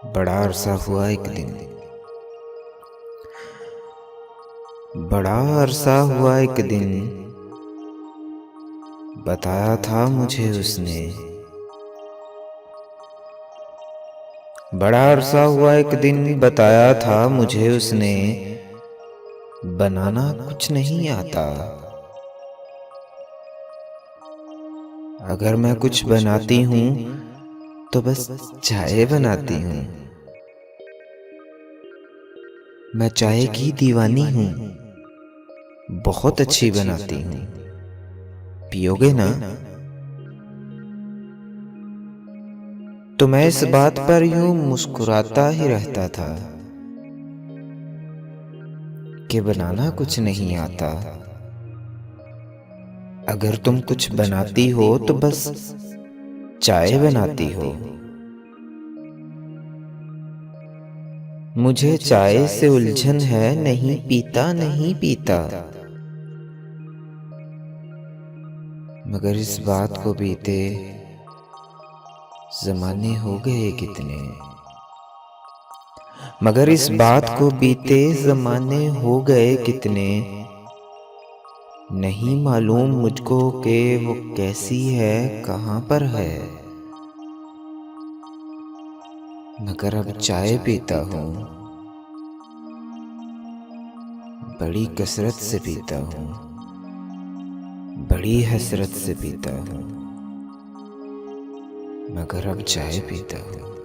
बड़ा अरसा हुआ एक दिन, बड़ा अरसा हुआ एक दिन, बताया था मुझे उसने। बड़ा अरसा हुआ एक दिन, बताया था मुझे उसने, बनाना कुछ नहीं आता। अगर मैं कुछ बनाती हूँ तो बस चाय बनाती हूँ। मैं चाय की दीवानी हूँ, बहुत अच्छी बनाती हूँ। पियोगे ना? तो मैं इस बात पर यूं मुस्कुराता ही रहता था कि बनाना कुछ नहीं आता। अगर तुम कुछ बनाती हो तो बस चाय बनाती हो। मुझे चाय से उलझन है, नहीं पीता नहीं पीता। मगर इस बात को बीते ज़माने हो गए कितने। मगर इस बात को बीते ज़माने हो गए कितने। नहीं मालूम मुझको कि वो कैसी है, कहाँ पर है। मगर अब चाय पीता हूँ, बड़ी कसरत से पीता हूँ, बड़ी हसरत से पीता हूँ। मगर अब चाय पीता हूँ।